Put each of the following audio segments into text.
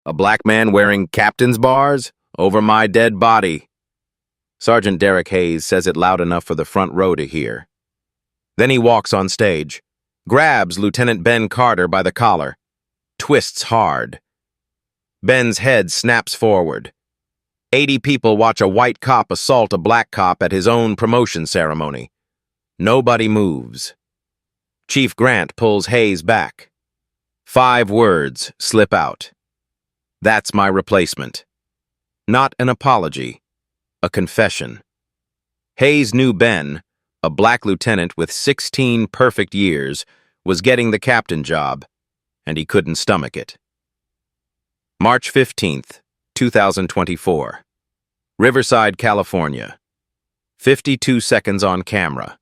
A black man wearing captain's bars? Over my dead body. Sergeant Derek Hayes says it loud enough for the front row to hear. Then he walks on stage, grabs Lieutenant Ben Carter by the collar, twists hard. Ben's head snaps forward. 80 people watch a white cop assault a black cop at his own promotion ceremony. Nobody moves. Chief Grant pulls Hayes back. 5 words slip out. That's my replacement. Not an apology, a confession. Hayes knew Ben, a black lieutenant with 16 perfect years, was getting the captain job, and he couldn't stomach it. March 15th, 2024. Riverside, California. 52 seconds on camera.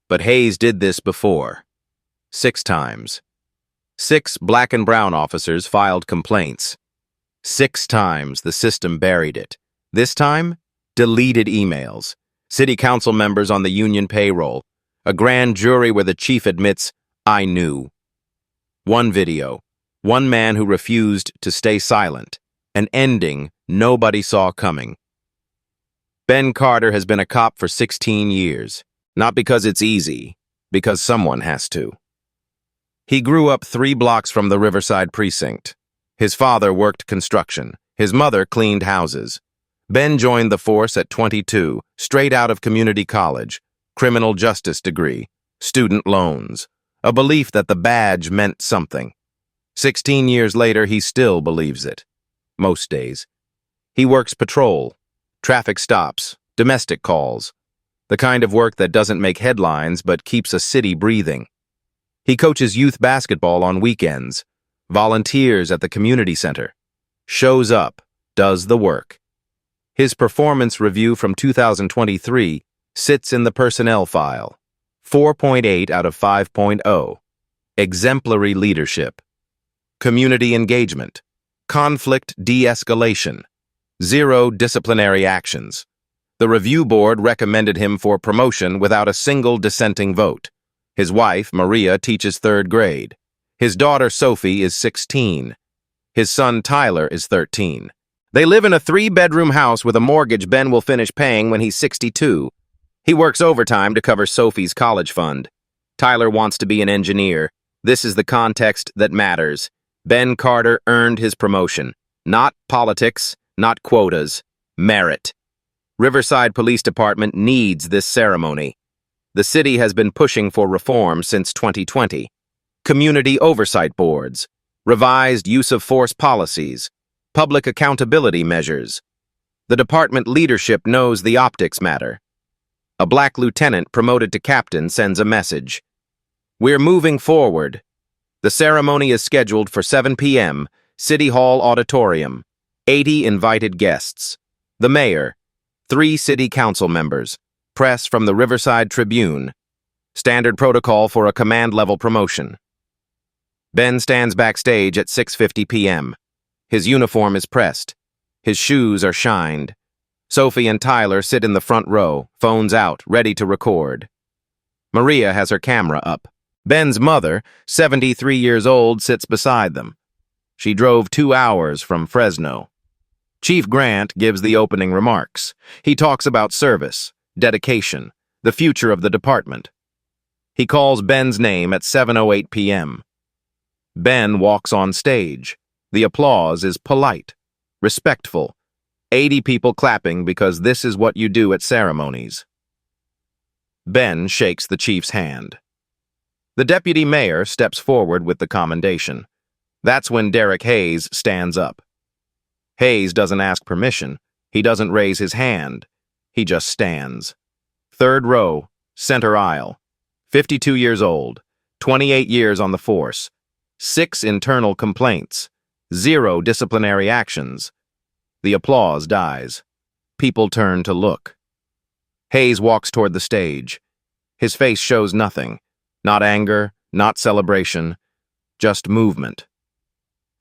But Hayes did this before. 6 times. 6 black and brown officers filed complaints. 6 times the system buried it. This time, deleted emails. City council members on the union payroll. A grand jury where the chief admits, I knew. 1 video. 1 man who refused to stay silent. An ending nobody saw coming. Ben Carter has been a cop for 16 years. Not because it's easy, because someone has to. He grew up 3 blocks from the Riverside precinct. His father worked construction. His mother cleaned houses. Ben joined the force at 22, straight out of community college, criminal justice degree, student loans, a belief that the badge meant something. 16 years later, he still believes it. Most days. He works patrol, traffic stops, domestic calls, the kind of work that doesn't make headlines but keeps a city breathing. He coaches youth basketball on weekends, volunteers at the community center, shows up, does the work. His performance review from 2023 sits in the personnel file. 4.8 out of 5.0. Exemplary leadership. Community engagement. Conflict de-escalation. 0 disciplinary actions. The review board recommended him for promotion without a single dissenting vote. His wife, Maria, teaches 3rd grade. His daughter, Sophie, is 16. His son, Tyler, is 13. They live in a 3-bedroom house with a mortgage Ben will finish paying when he's 62. He works overtime to cover Sophie's college fund. Tyler wants to be an engineer. This is the context that matters. Ben Carter earned his promotion. Not politics, not quotas. Merit. Riverside Police Department needs this ceremony. The city has been pushing for reform since 2020. Community oversight boards, revised use of force policies, public accountability measures. The department leadership knows the optics matter. A black lieutenant promoted to captain sends a message. We're moving forward. The ceremony is scheduled for 7 p.m., City Hall Auditorium. 80 invited guests. The mayor, 3 city council members, press from the Riverside Tribune. Standard protocol for a command-level promotion. Ben stands backstage at 6:50 p.m. His uniform is pressed. His shoes are shined. Sophie and Tyler sit in the front row, phones out, ready to record. Maria has her camera up. Ben's mother, 73 years old, sits beside them. She drove 2 hours from Fresno. Chief Grant gives the opening remarks. He talks about service, dedication, the future of the department. He calls Ben's name at 7:08 p.m. Ben walks on stage. The applause is polite, respectful. 80 people clapping because this is what you do at ceremonies. Ben shakes the chief's hand. The deputy mayor steps forward with the commendation. That's when Derek Hayes stands up. Hayes doesn't ask permission. He doesn't raise his hand. He just stands. 3rd row, center aisle. 52 years old, 28 years on the force, 6 internal complaints, 0 disciplinary actions. The applause dies. People turn to look. Hayes walks toward the stage. His face shows nothing. Not anger, not celebration, just movement.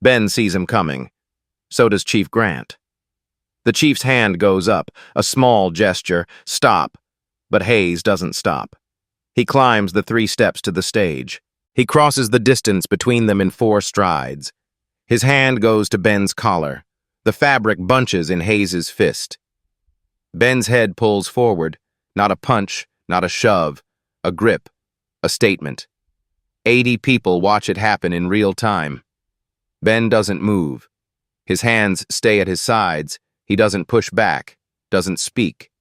Ben sees him coming. So does Chief Grant. The chief's hand goes up, a small gesture, stop, but Hayes doesn't stop. He climbs the 3 steps to the stage. He crosses the distance between them in 4 strides. His hand goes to Ben's collar. The fabric bunches in Hayes's fist. Ben's head pulls forward. Not a punch, not a shove. A grip. A statement. 80 people watch it happen in real time. Ben doesn't move. His hands stay at his sides. He doesn't push back, doesn't speak.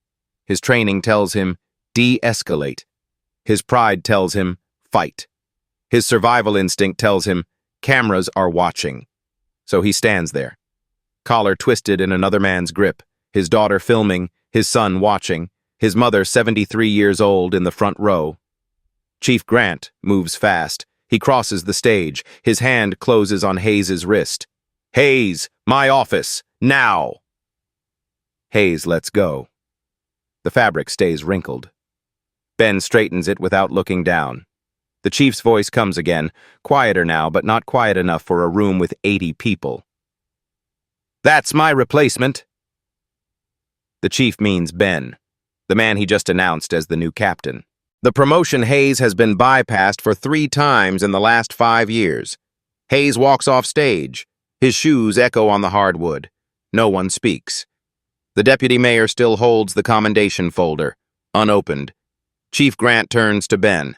His training tells him, de-escalate. His pride tells him, fight. His survival instinct tells him, cameras are watching. So he stands there. Collar twisted in another man's grip, his daughter filming, his son watching, his mother 73 years old in the front row. Chief Grant moves fast. He crosses the stage. His hand closes on Hayes's wrist. Hayes, my office, now! Hayes lets go. The fabric stays wrinkled. Ben straightens it without looking down. The chief's voice comes again, quieter now, but not quiet enough for a room with 80 people. That's my replacement. The chief means Ben, the man he just announced as the new captain. The promotion Hayes has been bypassed for 3 times in the last 5 years. Hayes walks off stage. His shoes echo on the hardwood. No one speaks. The deputy mayor still holds the commendation folder, unopened. Chief Grant turns to Ben.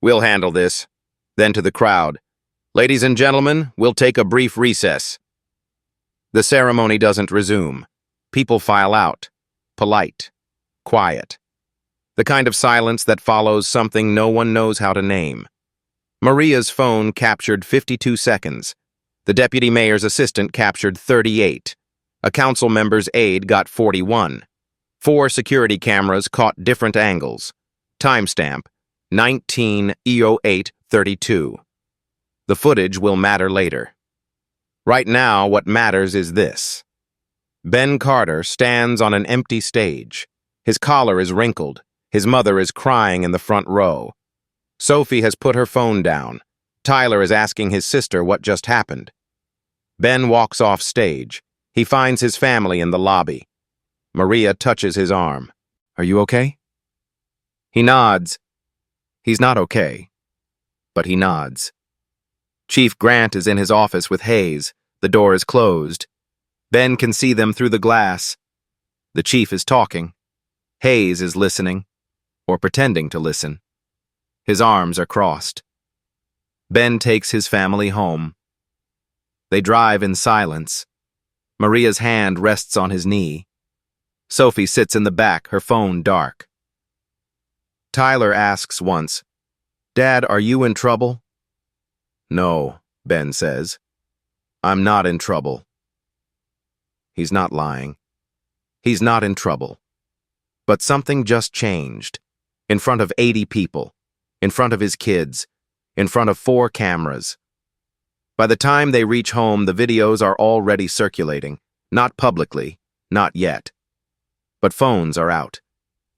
We'll handle this. Then to the crowd. Ladies and gentlemen, we'll take a brief recess. The ceremony doesn't resume. People file out. Polite. Quiet. The kind of silence that follows something no one knows how to name. Maria's phone captured 52 seconds. The deputy mayor's assistant captured 38. A council member's aide got 41. 4 security cameras caught different angles. Timestamp, 19:08:32. The footage will matter later. Right now, what matters is this. Ben Carter stands on an empty stage. His collar is wrinkled. His mother is crying in the front row. Sophie has put her phone down. Tyler is asking his sister what just happened. Ben walks off stage. He finds his family in the lobby. Maria touches his arm. Are you okay? He nods. He's not okay, but he nods. Chief Grant is in his office with Hayes. The door is closed. Ben can see them through the glass. The chief is talking. Hayes is listening, or pretending to listen. His arms are crossed. Ben takes his family home. They drive in silence. Maria's hand rests on his knee. Sophie sits in the back, her phone dark. Tyler asks once, "Dad, are you in trouble?" "No," Ben says. "I'm not in trouble." He's not lying. He's not in trouble. But something just changed. In front of 80 people. In front of his kids. In front of 4 cameras. By the time they reach home, the videos are already circulating. Not publicly. Not yet. But phones are out.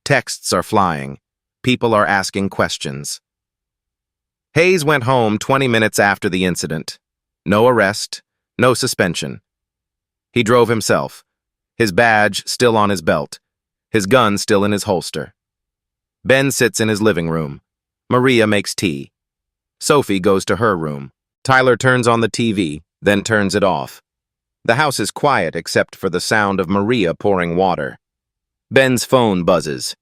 Texts are flying. People are asking questions. Hayes went home 20 minutes after the incident. No arrest. No suspension. He drove himself. His badge still on his belt. His gun still in his holster. Ben sits in his living room. Maria makes tea. Sophie goes to her room. Tyler turns on the TV, then turns it off. The house is quiet except for the sound of Maria pouring water. Ben's phone buzzes.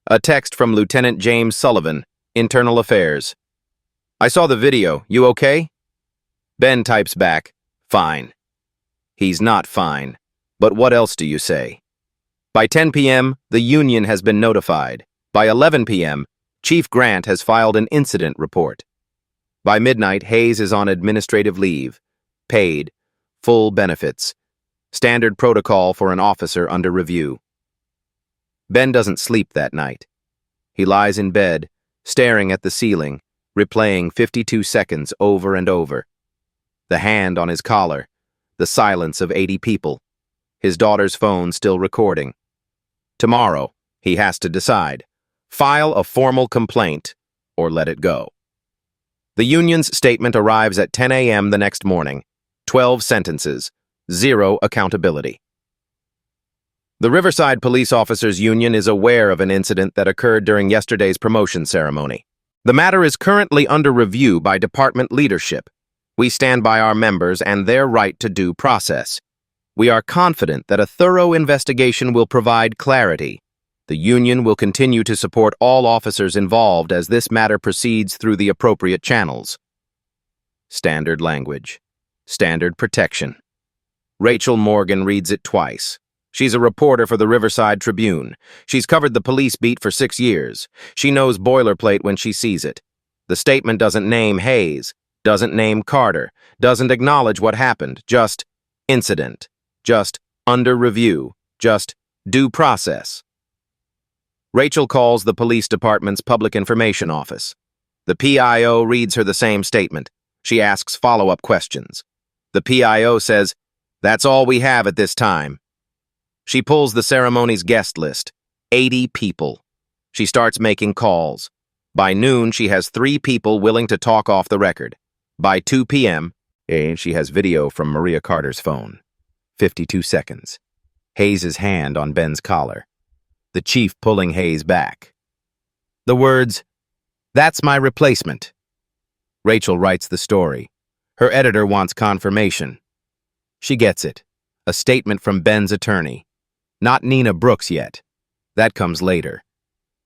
A text from Lieutenant James Sullivan, Internal Affairs. "I saw the video. You okay?" Ben types back, "Fine." He's not fine. But what else do you say? By 10 p.m., the union has been notified. By 11 p.m., Chief Grant has filed an incident report. By midnight, Hayes is on administrative leave. Paid. Full benefits. Standard protocol for an officer under review. Ben doesn't sleep that night. He lies in bed, staring at the ceiling, replaying 52 seconds over and over. The hand on his collar. The silence of 80 people. His daughter's phone still recording. Tomorrow, he has to decide. File a formal complaint or let it go. The union's statement arrives at 10 a.m. the next morning. 12 sentences. 0 accountability. The Riverside Police Officers Union is aware of an incident that occurred during yesterday's promotion ceremony. The matter is currently under review by department leadership. We stand by our members and their right to due process. We are confident that a thorough investigation will provide clarity. The union will continue to support all officers involved as this matter proceeds through the appropriate channels. Standard language. Standard protection. Rachel Morgan reads it twice. She's a reporter for the Riverside Tribune. She's covered the police beat for 6 years. She knows boilerplate when she sees it. The statement doesn't name Hayes, doesn't name Carter, doesn't acknowledge what happened, just incident, just under review, just due process. Rachel calls the police department's public information office. The PIO reads her the same statement. She asks follow-up questions. The PIO says, "That's all we have at this time." She pulls the ceremony's guest list, 80 people. She starts making calls. By noon, she has 3 people willing to talk off the record. By 2 p.m., she has video from Maria Carter's phone. 52 seconds. Hayes' hand on Ben's collar. The chief pulling Hayes back. The words, "That's my replacement." Rachel writes the story. Her editor wants confirmation. She gets it. A statement from Ben's attorney. Not Nina Brooks yet. That comes later.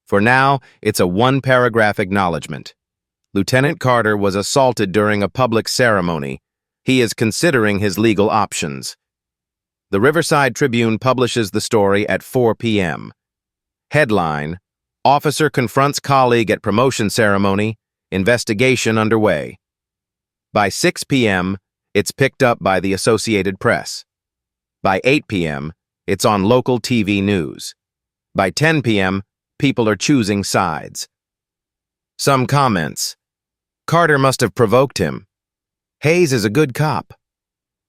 For now, it's a 1-paragraph acknowledgement. Lieutenant Carter was assaulted during a public ceremony. He is considering his legal options. The Riverside Tribune publishes the story at 4 p.m. Headline, Officer confronts colleague at promotion ceremony, investigation underway. By 6 p.m., it's picked up by the Associated Press. By 8 p.m., it's on local TV news. By 10 p.m., people are choosing sides. Some comments. Carter must have provoked him. Hayes is a good cop.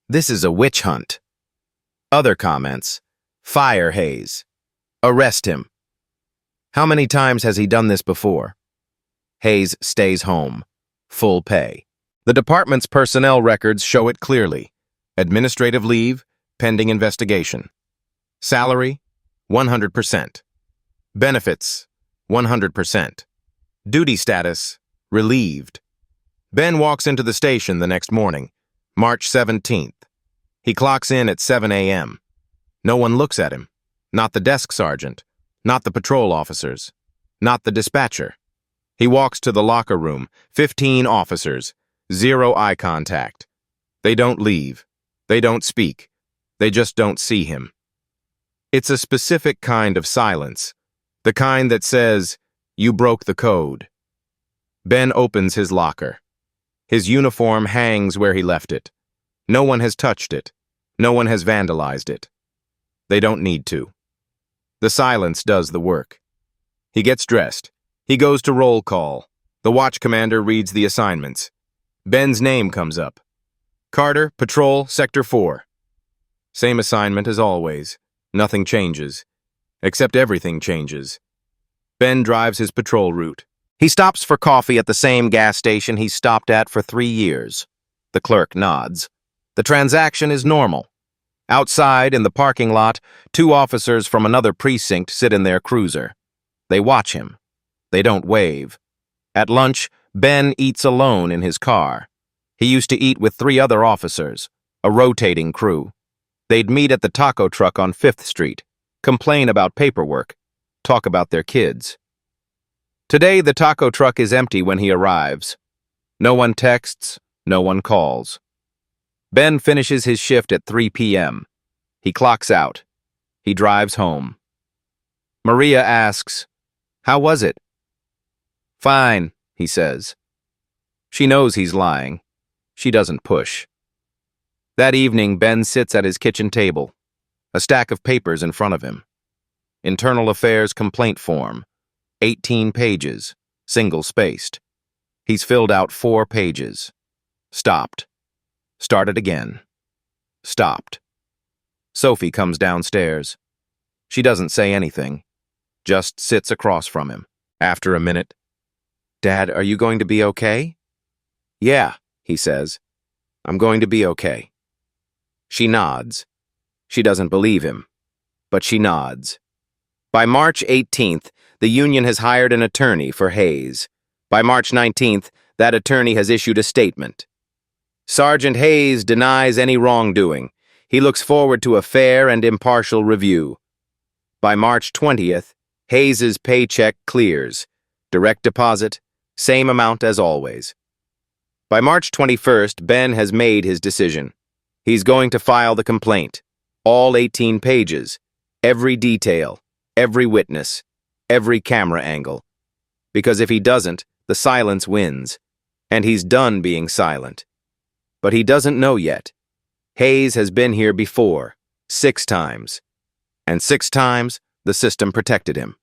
This is a witch hunt. Other comments. Fire Hayes. Arrest him. How many times has he done this before? Hayes stays home. Full pay. The department's personnel records show it clearly. Administrative leave, pending investigation. Salary, 100%. Benefits, 100%. Duty status, relieved. Ben walks into the station the next morning, March 17th. He clocks in at 7 a.m. No one looks at him. Not the desk sergeant. Not the patrol officers. Not the dispatcher. He walks to the locker room, 15 officers, 0 eye contact. They don't leave. They don't speak. They just don't see him. It's a specific kind of silence, the kind that says, "You broke the code." Ben opens his locker. His uniform hangs where he left it. No one has touched it. No one has vandalized it. They don't need to. The silence does the work. He gets dressed. He goes to roll call. The watch commander reads the assignments. Ben's name comes up. Carter, Patrol, Sector 4. Same assignment as always. Nothing changes. Except everything changes. Ben drives his patrol route. He stops for coffee at the same gas station he stopped at for 3 years. The clerk nods. The transaction is normal. Outside, in the parking lot, 2 officers from another precinct sit in their cruiser. They watch him. They don't wave. At lunch, Ben eats alone in his car. He used to eat with 3 other officers, a rotating crew. They'd meet at the taco truck on 5th Street, complain about paperwork, talk about their kids. Today, the taco truck is empty when he arrives. No one texts, no one calls. Ben finishes his shift at 3 p.m. He clocks out. He drives home. Maria asks, "How was it?" "Fine," he says. She knows he's lying. She doesn't push. That evening, Ben sits at his kitchen table, a stack of papers in front of him. Internal Affairs complaint form, 18 pages, single-spaced. He's filled out 4 pages. Stopped. Started again. Stopped. Sophie comes downstairs. She doesn't say anything, just sits across from him. After a minute, "Dad, are you going to be okay?" "Yeah," he says. "I'm going to be okay." She nods. She doesn't believe him, but she nods. By March 18th, the union has hired an attorney for Hayes. By March 19th, that attorney has issued a statement. Sergeant Hayes denies any wrongdoing. He looks forward to a fair and impartial review. By March 20th, Hayes's paycheck clears. Direct deposit, same amount as always. By March 21st, Ben has made his decision. He's going to file the complaint. All 18 pages. Every detail. Every witness. Every camera angle. Because if he doesn't, the silence wins. And he's done being silent. But he doesn't know yet. Hayes has been here before, 6 times. And 6 times, the system protected him.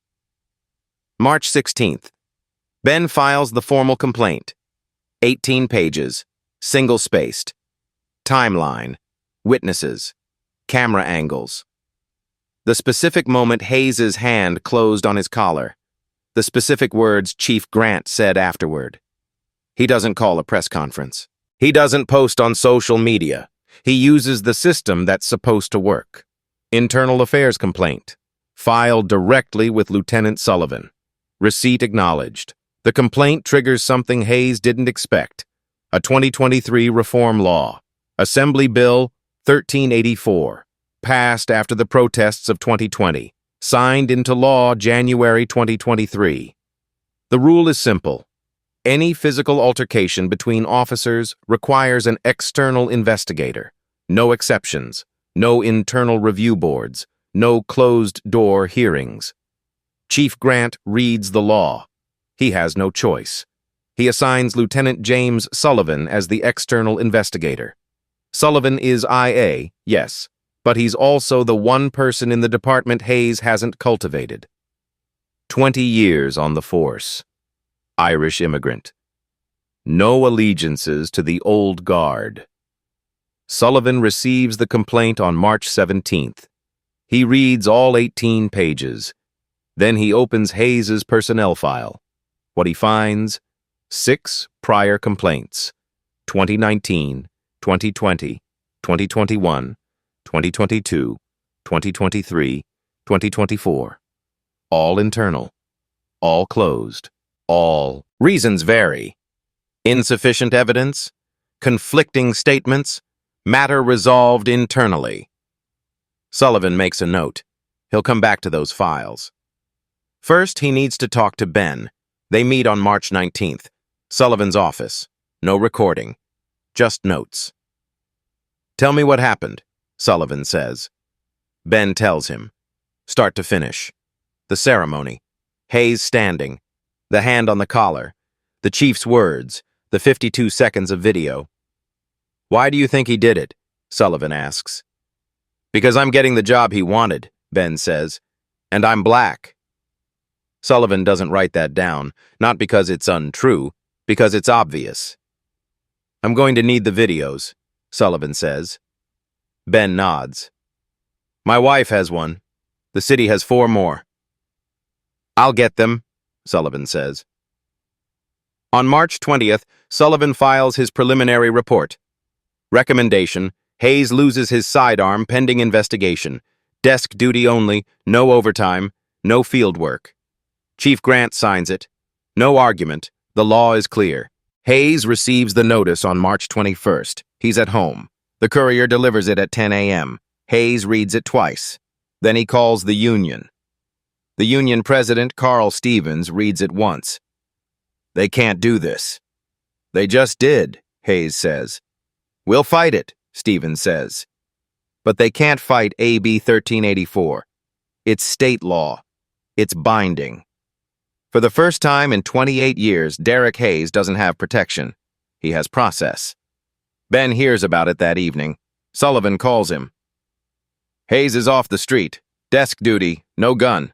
March 16th. Ben files the formal complaint. 18 pages, single-spaced. Timeline, witnesses, camera angles. The specific moment Hayes's hand closed on his collar. The specific words Chief Grant said afterward. He doesn't call a press conference. He doesn't post on social media. He uses the system that's supposed to work. Internal Affairs complaint. Filed directly with Lieutenant Sullivan. Receipt acknowledged. The complaint triggers something Hayes didn't expect. A 2023 reform law. Assembly Bill 1384. Passed after the protests of 2020. Signed into law January 2023. The rule is simple. Any physical altercation between officers requires an external investigator. No exceptions. No internal review boards. No closed-door hearings. Chief Grant reads the law. He has no choice. He assigns Lieutenant James Sullivan as the external investigator. Sullivan is IA, yes, but he's also the one person in the department Hayes hasn't cultivated. 20 years on the force. Irish immigrant. No allegiances to the old guard. Sullivan receives the complaint on March 17th. He reads all 18 pages. Then he opens Hayes's personnel file. What he finds? 6 prior complaints. 2019, 2020, 2021, 2022, 2023, 2024. All internal. All closed. All. Reasons vary. Insufficient evidence, conflicting statements, matter resolved internally. Sullivan makes a note. He'll come back to those files. First, he needs to talk to Ben. They meet on March 19th. Sullivan's office. No recording. Just notes. Tell me what happened, Sullivan says. Ben tells him. Start to finish. The ceremony. Hayes standing. The hand on the collar. The chief's words. The 52 seconds of video. Why do you think he did it? Sullivan asks. Because I'm getting the job he wanted, Ben says. And I'm black. Sullivan doesn't write that down, not because it's untrue, because it's obvious. I'm going to need the videos, Sullivan says. Ben nods. My wife has one. The city has 4 more. I'll get them, Sullivan says. On March 20th, Sullivan files his preliminary report. Recommendation: Hayes loses his sidearm pending investigation. Desk duty only, no overtime, no field work. Chief Grant signs it. No argument. The law is clear. Hayes receives the notice on March 21st. He's at home. The courier delivers it at 10 a.m. Hayes reads it twice. Then he calls the union. The union president, Carl Stevens, reads it once. They can't do this. They just did, Hayes says. We'll fight it, Stevens says. But they can't fight AB 1384. It's state law. It's binding. For the first time in 28 years, Derek Hayes doesn't have protection. He has process. Ben hears about it that evening. Sullivan calls him. Hayes is off the street. Desk duty, no gun.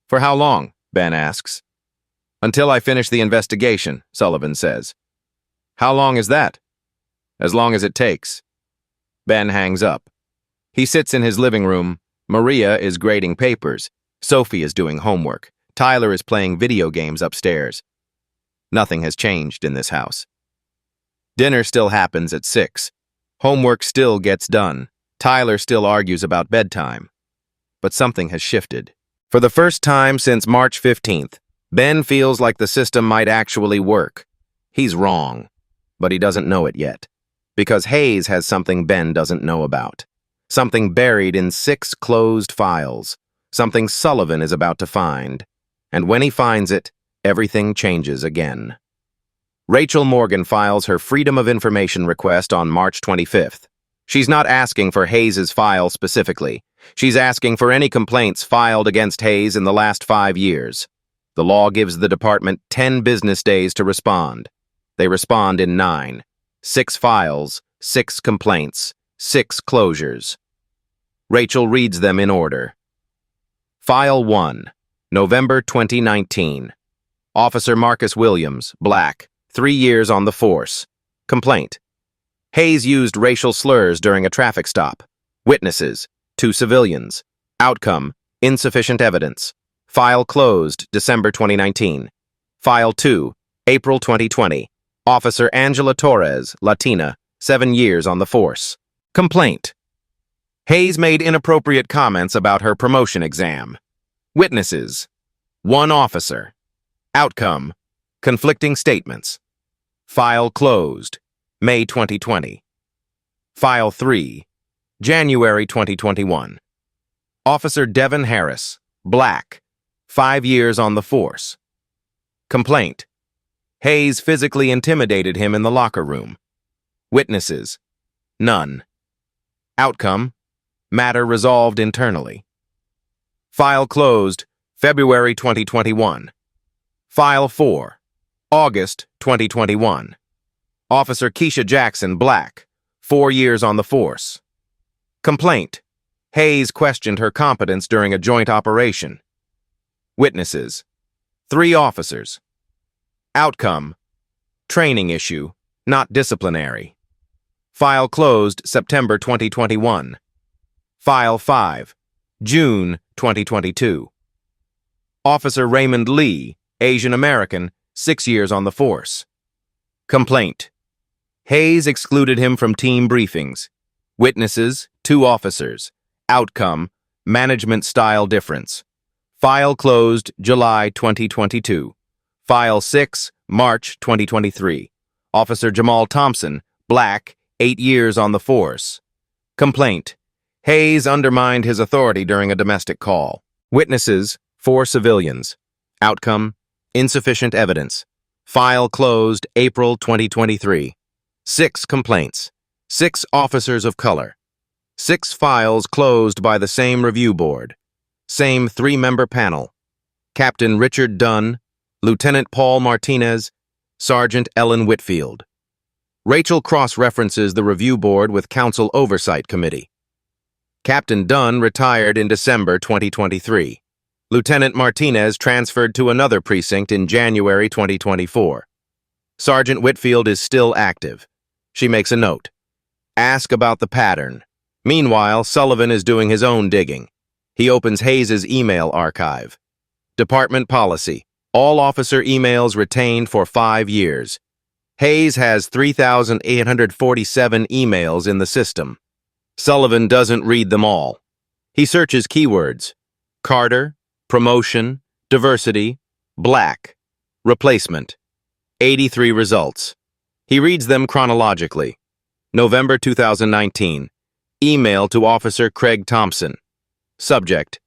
For how long? Ben asks. Until I finish the investigation, Sullivan says. How long is that? As long as it takes. Ben hangs up. He sits in his living room. Maria is grading papers. Sophie is doing homework. Tyler is playing video games upstairs. Nothing has changed in this house. Dinner still happens at 6. Homework still gets done. Tyler still argues about bedtime. But something has shifted. For the first time since March 15th, Ben feels like the system might actually work. He's wrong, but he doesn't know it yet. because Hayes has something Ben doesn't know about. Something buried in 6 closed files. Something Sullivan is about to find. And when he finds it, everything changes again. Rachel Morgan files her Freedom of Information request on March 25th. She's not asking for Hayes's file specifically. She's asking for any complaints filed against Hayes in the last 5 years. The law gives the department 10 business days to respond. They respond in 9. 6 files, 6 complaints, 6 closures. Rachel reads them in order. File 1, November 2019. Officer Marcus Williams, Black, 3 years on the force. Complaint. Hayes used racial slurs during a traffic stop. Witnesses, 2 civilians. Outcome, insufficient evidence. File closed, December 2019. File 2, April 2020. Officer Angela Torres, Latina, 7 years on the force. Complaint. Hayes made inappropriate comments about her promotion exam. Witnesses, 1 officer. Outcome, conflicting statements. File closed, May 2020. File 3, January 2021. Officer Devin Harris, Black, 5 years on the force. Complaint. Hayes physically intimidated him in the locker room. Witnesses, none. Outcome, matter resolved internally. File closed, February 2021. File 4, August 2021. Officer Keisha Jackson, Black, 4 years on the force. Complaint. Hayes questioned her competence during a joint operation. Witnesses, 3 officers. Outcome, training issue, not disciplinary. File closed, September 2021. File 5, June 2022. Officer Raymond Lee, Asian American, 6 years on the force. Complaint. Hayes excluded him from team briefings. Witnesses, 2 officers. Outcome, management style difference. File closed, July 2022. File 6, March 2023. Officer Jamal Thompson, Black, 8 years on the force. Complaint. Hayes undermined his authority during a domestic call. Witnesses, 4 civilians. Outcome, insufficient evidence. File closed, April 2023. 6 complaints. 6 officers of color. 6 files closed by the same review board. Same 3-member panel. Captain Richard Dunn, Lieutenant Paul Martinez, Sergeant Ellen Whitfield. Rachel cross-references the review board with Council Oversight Committee. Captain Dunn retired in December 2023. Lieutenant Martinez transferred to another precinct in January 2024. Sergeant Whitfield is still active. She makes a note. Ask about the pattern. Meanwhile, Sullivan is doing his own digging. He opens Hayes's email archive. Department policy. All officer emails retained for 5 years. Hayes has 3,847 emails in the system. Sullivan doesn't read them all. He searches keywords. Carter, promotion, diversity, black, replacement. 83 results. He reads them chronologically. November 2019. Email to Officer Craig Thompson. Subject,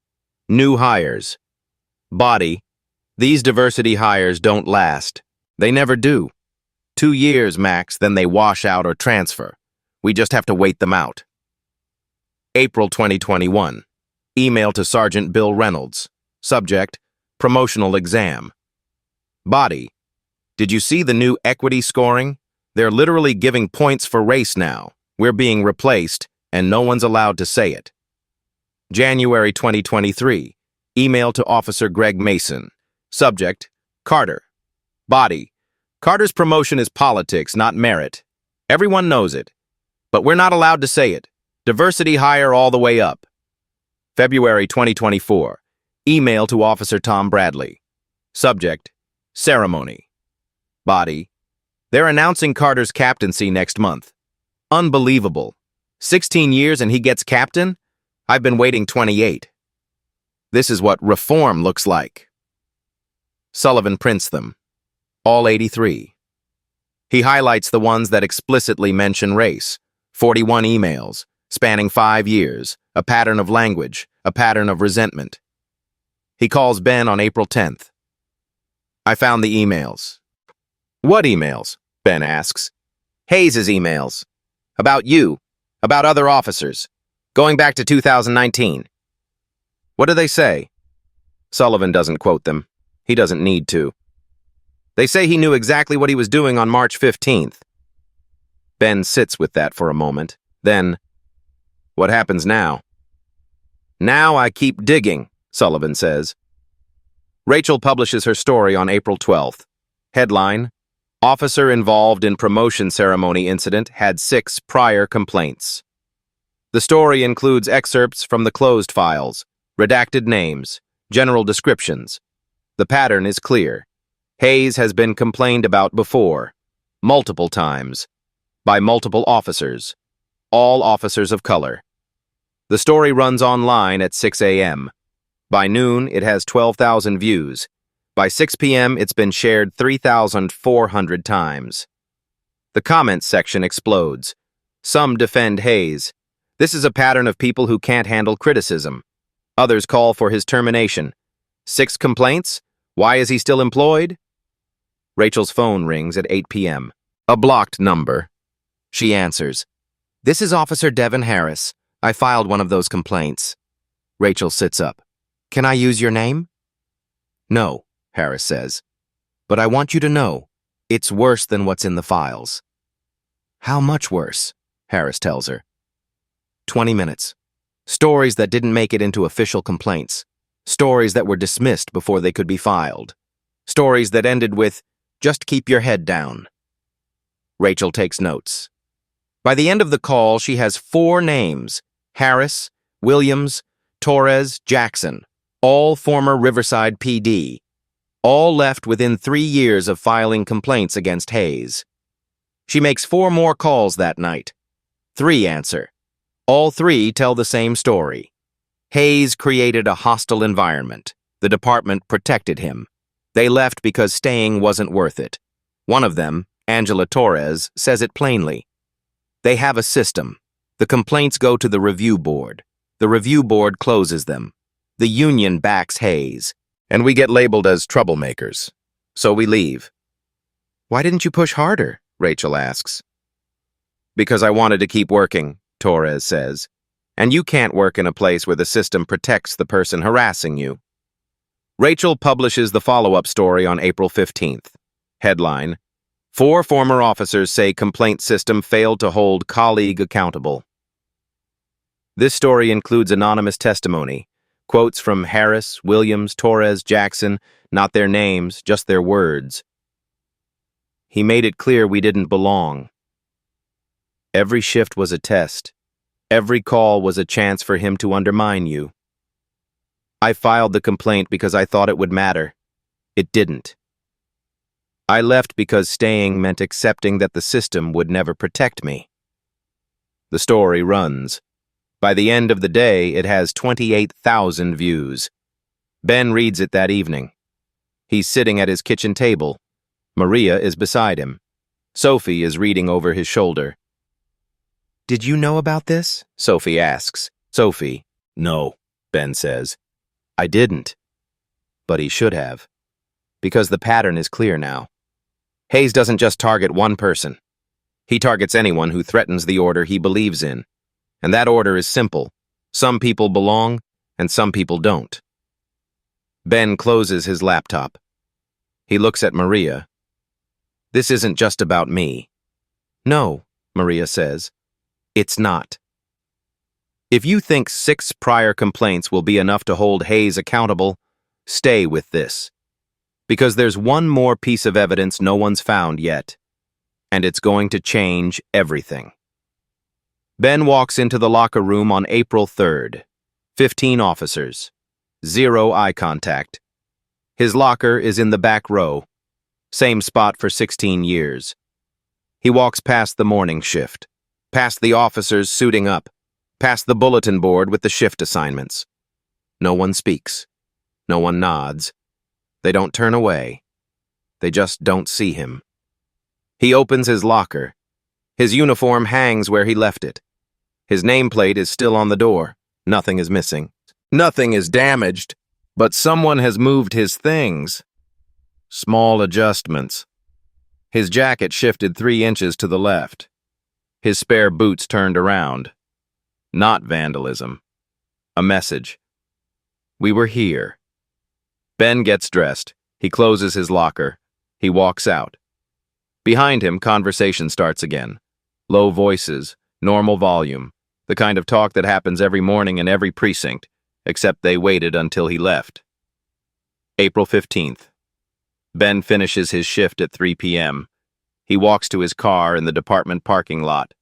new hires. Body, these diversity hires don't last. They never do. 2 years max, then they wash out or transfer. We just have to wait them out. April 2021. Email to Sergeant Bill Reynolds. Subject, promotional exam. Body, did you see the new equity scoring? They're literally giving points for race now. We're being replaced, and no one's allowed to say it. January 2023. Email to Officer Greg Mason. Subject, Carter. Body, Carter's promotion is politics, not merit. Everyone knows it. But we're not allowed to say it. Diversity hire all the way up. February 2024. Email to Officer Tom Bradley. Subject, ceremony. Body, they're announcing Carter's captaincy next month. Unbelievable. 16 years and he gets captain? I've been waiting 28. This is what reform looks like. Sullivan prints them. All 83. He highlights the ones that explicitly mention race. 41 emails, spanning 5 years, a pattern of language, a pattern of resentment. He calls Ben on April 10th. I found the emails. What emails? Ben asks. Hayes's emails. About you. About other officers. Going back to 2019. What do they say? Sullivan doesn't quote them. He doesn't need to. They say he knew exactly what he was doing on March 15th. Ben sits with that for a moment. Then, what happens now? Now I keep digging, Sullivan says. Rachel publishes her story on April 12th. Headline: Officer involved in promotion ceremony incident had 6 prior complaints. The story includes excerpts from the closed files, redacted names, general descriptions. The pattern is clear. Hayes has been complained about before, multiple times, by multiple officers, all officers of color. The story runs online at 6 a.m. By noon, it has 12,000 views. By 6 p.m., it's been shared 3,400 times. The comments section explodes. Some defend Hayes. This is a pattern of people who can't handle criticism. Others call for his termination. 6 complaints? Why is he still employed? Rachel's phone rings at 8 p.m. A blocked number. She answers. This is Officer Devin Harris. I filed one of those complaints. Rachel sits up. Can I use your name? No, Harris says. But I want you to know, it's worse than what's in the files. How much worse? Harris tells her. 20 minutes. Stories that didn't make it into official complaints. Stories that were dismissed before they could be filed. Stories that ended with, just keep your head down. Rachel takes notes. By the end of the call, she has 4 names: Harris, Williams, Torres, Jackson, all former Riverside PD, all left within 3 years of filing complaints against Hayes. She makes 4 more calls that night. 3 answer. All 3 tell the same story. Hayes created a hostile environment. The department protected him. They left because staying wasn't worth it. One of them, Angela Torres, says it plainly. They have a system. The complaints go to the review board. The review board closes them. The union backs Hayes, and we get labeled as troublemakers. So we leave. Why didn't you push harder? Rachel asks. Because I wanted to keep working, Torres says. And you can't work in a place where the system protects the person harassing you. Rachel publishes the follow-up story on April 15th. Headline: 4 former officers say complaint system failed to hold colleague accountable. This story includes anonymous testimony, quotes from Harris, Williams, Torres, Jackson, not their names, just their words. He made it clear we didn't belong. Every shift was a test. Every call was a chance for him to undermine you. I filed the complaint because I thought it would matter. It didn't. I left because staying meant accepting that the system would never protect me. The story runs. By the end of the day, it has 28,000 views. Ben reads it that evening. He's sitting at his kitchen table. Maria is beside him. Sophie is reading over his shoulder. Did you know about this? Sophie asks. Sophie, no, Ben says. I didn't. But he should have. Because the pattern is clear now. Hayes doesn't just target one person. He targets anyone who threatens the order he believes in. And that order is simple. Some people belong, and some people don't. Ben closes his laptop. He looks at Maria. This isn't just about me. No, Maria says. It's not. If you think 6 prior complaints will be enough to hold Hayes accountable, stay with this. Because there's one more piece of evidence no one's found yet, and it's going to change everything. Ben walks into the locker room on April 3rd. 15 officers. 0 eye contact. His locker is in the back row. Same spot for 16 years. He walks past the morning shift, past the officers suiting up, past the bulletin board with the shift assignments. No one speaks. No one nods. They don't turn away. They just don't see him. He opens his locker. His uniform hangs where he left it. His nameplate is still on the door. Nothing is missing. Nothing is damaged, but someone has moved his things. Small adjustments. His jacket shifted 3 inches to the left. His spare boots turned around. Not vandalism. A message. We were here. Ben gets dressed. He closes his locker. He walks out. Behind him, conversation starts again. Low voices, normal volume, the kind of talk that happens every morning in every precinct, except they waited until he left. April 15th. Ben finishes his shift at 3 p.m. He walks to his car in the department parking lot.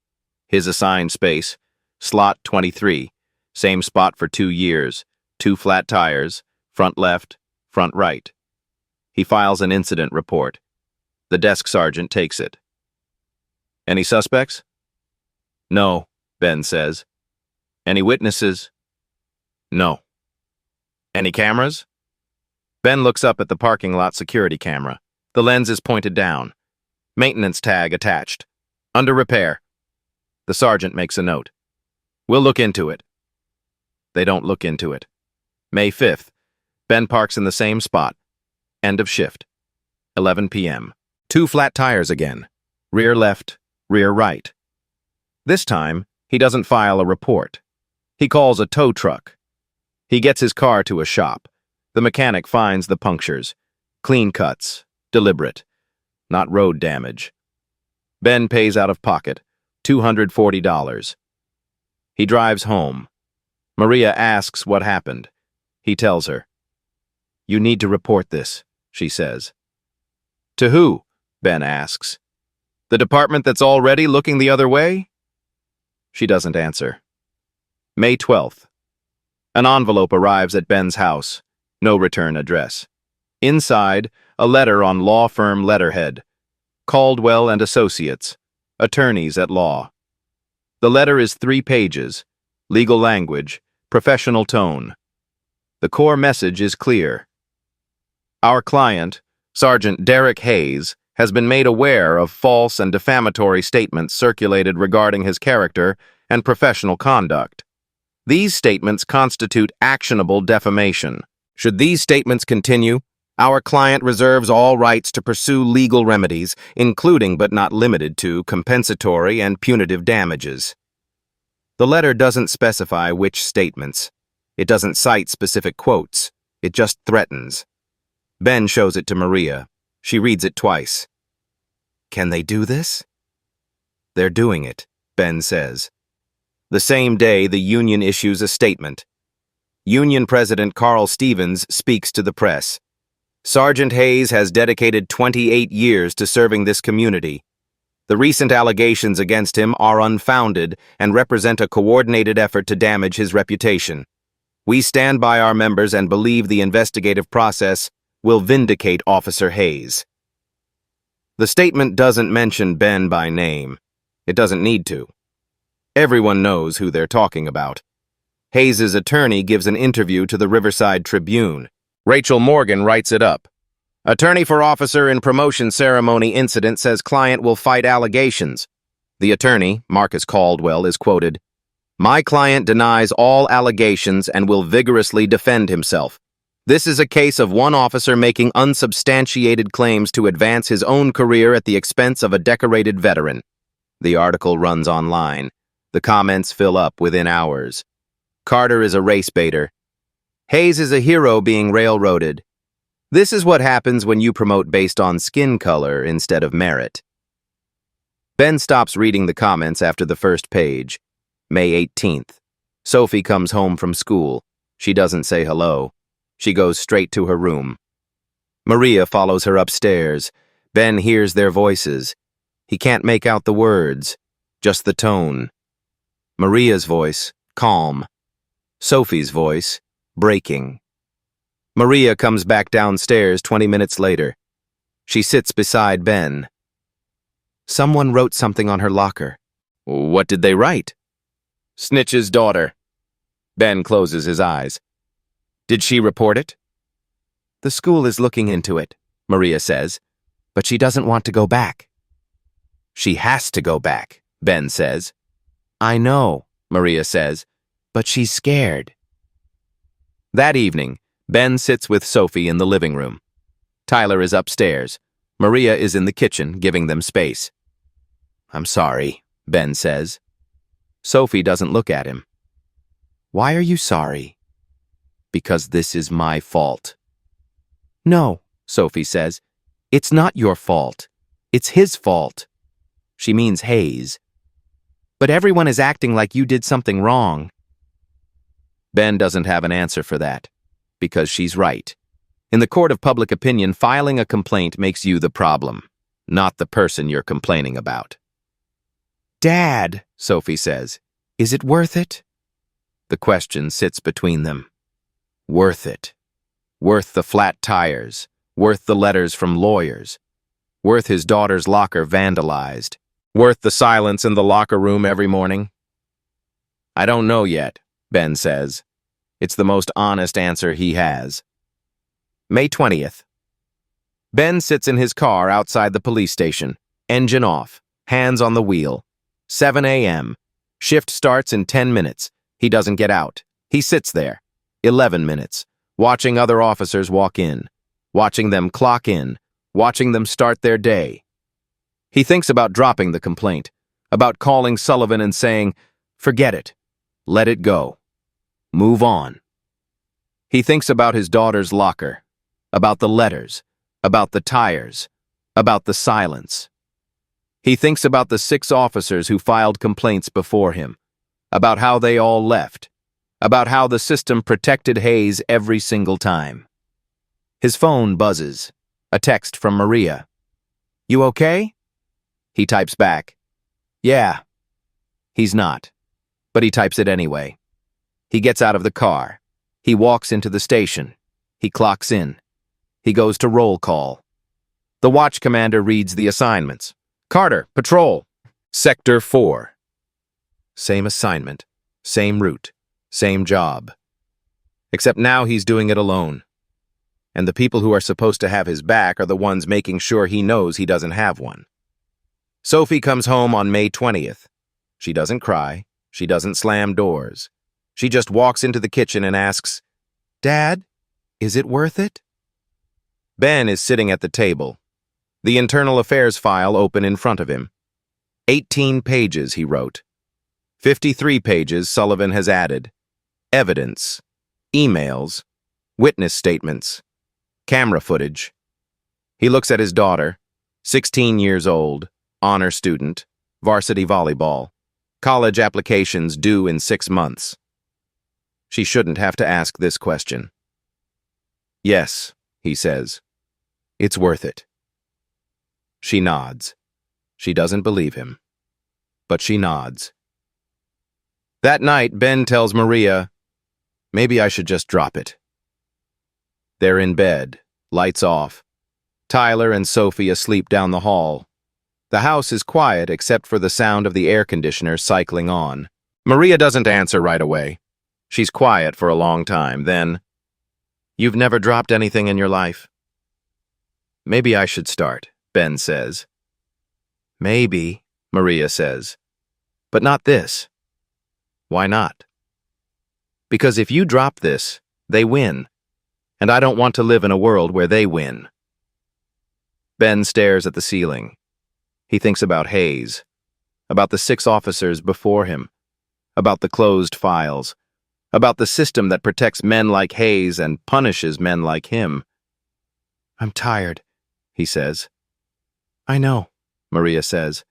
His assigned space, slot 23, same spot for 2 years, 2 flat tires, front left, front right. He files an incident report. The desk sergeant takes it. Any suspects? No, Ben says. Any witnesses? No. Any cameras? Ben looks up at the parking lot security camera. The lens is pointed down. Maintenance tag attached. Under repair. The sergeant makes a note. We'll look into it. They don't look into it. May 5th. Ben parks in the same spot. End of shift. 11 p.m. 2 flat tires again. Rear left, rear right. This time, he doesn't file a report. He calls a tow truck. He gets his car to a shop. The mechanic finds the punctures. Clean cuts. Deliberate. Not road damage. Ben pays out of pocket. $240. He drives home. Maria asks what happened. He tells her. You need to report this, she says. To who? Ben asks. The department that's already looking the other way? She doesn't answer. May 12th. An envelope arrives at Ben's house. No return address. Inside, a letter on law firm letterhead. Caldwell and Associates, attorneys at law. The letter is 3 pages. Legal language, professional tone. The core message is clear. Our client, Sergeant Derek Hayes, has been made aware of false and defamatory statements circulated regarding his character and professional conduct. These statements constitute actionable defamation. Should these statements continue, our client reserves all rights to pursue legal remedies, including but not limited to compensatory and punitive damages. The letter doesn't specify which statements. It doesn't cite specific quotes. It just threatens. Ben shows it to Maria. She reads it twice. Can they do this? They're doing it, Ben says. The same day, the union issues a statement. Union President Carl Stevens speaks to the press. Sergeant Hayes has dedicated 28 years to serving this community. The recent allegations against him are unfounded and represent a coordinated effort to damage his reputation. We stand by our members and believe the investigative process will vindicate Officer Hayes. The statement doesn't mention Ben by name. It doesn't need to. Everyone knows who they're talking about. Hayes' attorney gives an interview to the Riverside Tribune. Rachel Morgan writes it up. Attorney for officer in promotion ceremony incident says client will fight allegations. The attorney, Marcus Caldwell, is quoted, My client denies all allegations and will vigorously defend himself. This is a case of one officer making unsubstantiated claims to advance his own career at the expense of a decorated veteran. The article runs online. The comments fill up within hours. Carter is a race baiter. Hayes is a hero being railroaded. This is what happens when you promote based on skin color instead of merit. Ben stops reading the comments after the first page. May 18th. Sophie comes home from school. She doesn't say hello. She goes straight to her room. Maria follows her upstairs. Ben hears their voices. He can't make out the words, just the tone. Maria's voice, calm. Sophie's voice, breaking. Maria comes back downstairs 20 minutes later. She sits beside Ben. Someone wrote something on her locker. What did they write? Snitch's daughter. Ben closes his eyes. Did she report it? The school is looking into it, Maria says, but she doesn't want to go back. She has to go back, Ben says. I know, Maria says, but she's scared. That evening, Ben sits with Sophie in the living room. Tyler is upstairs. Maria is in the kitchen, giving them space. I'm sorry, Ben says. Sophie doesn't look at him. Why are you sorry? Because this is my fault. No, Sophie says. It's not your fault. It's his fault. She means Hayes. But everyone is acting like you did something wrong. Ben doesn't have an answer for that, because she's right. In the court of public opinion, filing a complaint makes you the problem, not the person you're complaining about. Dad, Sophie says, is it worth it? The question sits between them. Worth it. Worth the flat tires. Worth the letters from lawyers. Worth his daughter's locker vandalized. Worth the silence in the locker room every morning? I don't know yet, Ben says. It's the most honest answer he has. May 20th. Ben sits in his car outside the police station, engine off, hands on the wheel. 7 a.m. Shift starts in 10 minutes. He doesn't get out. He sits there. 11 minutes, watching other officers walk in, watching them clock in, watching them start their day. He thinks about dropping the complaint, about calling Sullivan and saying, forget it, let it go, move on. He thinks about his daughter's locker, about the letters, about the tires, about the silence. He thinks about the 6 officers who filed complaints before him, about how they all left, about how the system protected Hayes every single time. His phone buzzes, a text from Maria. You okay? He types back, yeah. He's not, but he types it anyway. He gets out of the car. He walks into the station. He clocks in. He goes to roll call. The watch commander reads the assignments. Carter, patrol. Sector 4. Same assignment, same route, same job. Except now he's doing it alone. And the people who are supposed to have his back are the ones making sure he knows he doesn't have one. Sophie comes home on May 20th. She doesn't cry. She doesn't slam doors. She just walks into the kitchen and asks, Dad, is it worth it? Ben is sitting at the table. The internal affairs file open in front of him. 18 pages, he wrote. 53 pages Sullivan has added. Evidence, emails, witness statements, camera footage. He looks at his daughter, 16 years old, honor student, varsity volleyball, college applications due in 6 months. She shouldn't have to ask this question. Yes, he says. It's worth it. She nods. She doesn't believe him, but she nods. That night, Ben tells Maria, maybe I should just drop it. They're in bed, lights off. Tyler and Sophie asleep down the hall. The house is quiet except for the sound of the air conditioner cycling on. Maria doesn't answer right away. She's quiet for a long time, then, You've never dropped anything in your life? Maybe I should start, Ben says. Maybe, Maria says. But not this. Why not? Because if you drop this, they win. And I don't want to live in a world where they win. Ben stares at the ceiling. He thinks about Hayes, about the 6 officers before him, about the closed files, about the system that protects men like Hayes and punishes men like him. I'm tired, he says. I know, Maria says.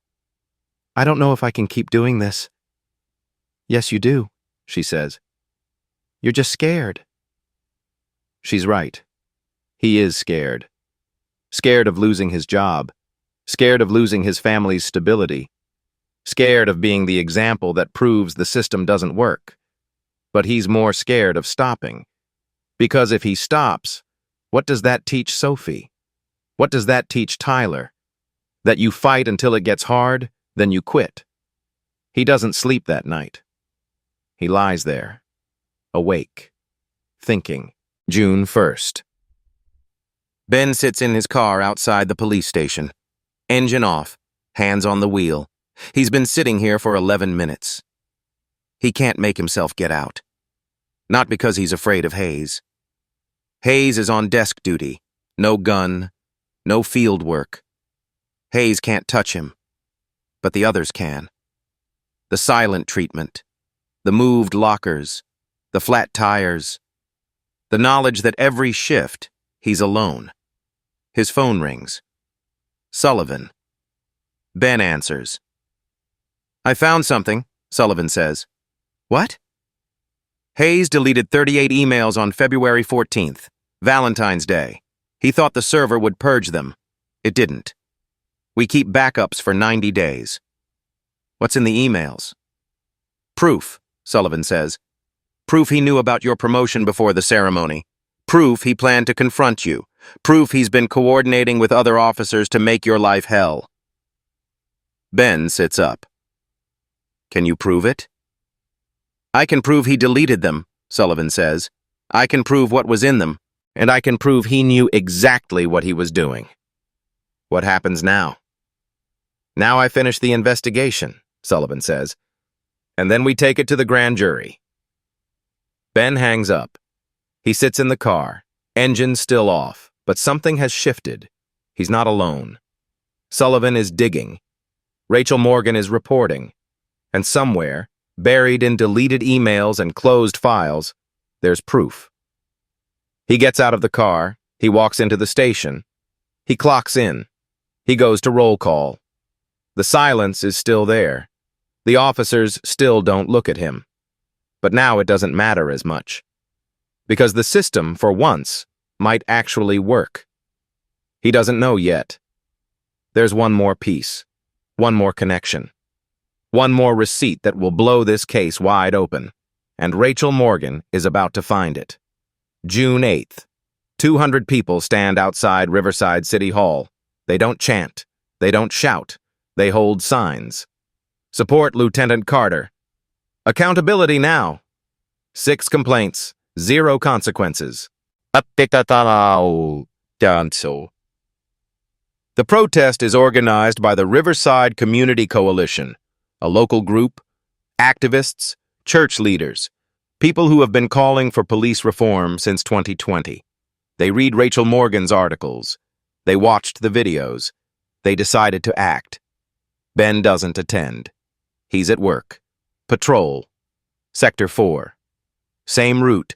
I don't know if I can keep doing this. Yes, you do, she says. You're just scared. She's right. He is scared. Scared of losing his job. Scared of losing his family's stability. Scared of being the example that proves the system doesn't work. But he's more scared of stopping. Because if he stops, what does that teach Sophie? What does that teach Tyler? That you fight until it gets hard, then you quit. He doesn't sleep that night. He lies there, awake, thinking. June 1st. Ben sits in his car outside the police station. Engine off, hands on the wheel. He's been sitting here for 11 minutes. He can't make himself get out. Not because he's afraid of Hayes. Hayes is on desk duty. No gun, no field work. Hayes can't touch him, but the others can. The silent treatment, the moved lockers, the flat tires, the knowledge that every shift he's alone. His phone rings. Sullivan. Ben answers. "I found something," Sullivan says. "What?" Hayes deleted 38 emails on February 14th, Valentine's Day. He thought the server would purge them. It didn't. We keep backups for 90 days. "What's in the emails?" "Proof," Sullivan says. "Proof he knew about your promotion before the ceremony. Proof he planned to confront you. Proof he's been coordinating with other officers to make your life hell." Ben sits up. "Can you prove it?" "I can prove he deleted them," Sullivan says. "I can prove what was in them, and I can prove he knew exactly what he was doing." "What happens now?" "Now I finish the investigation," Sullivan says, "and then we take it to the grand jury." Ben hangs up. He sits in the car, engine still off, but something has shifted. He's not alone. Sullivan is digging. Rachel Morgan is reporting. And somewhere, buried in deleted emails and closed files, there's proof. He gets out of the car. He walks into the station. He clocks in. He goes to roll call. The silence is still there. The officers still don't look at him. But now it doesn't matter as much. Because the system, for once, might actually work. He doesn't know yet. There's one more piece. One more connection. One more receipt that will blow this case wide open. And Rachel Morgan is about to find it. June 8th. 200 people stand outside Riverside City Hall. They don't chant. They don't shout. They hold signs. Support Lieutenant Carter. Accountability now. 6 complaints, 0 consequences. The protest is organized by the Riverside Community Coalition, a local group, activists, church leaders, people who have been calling for police reform since 2020. They read Rachel Morgan's articles. They watched the videos. They decided to act. Ben doesn't attend. He's at work. Patrol. Sector 4. Same route.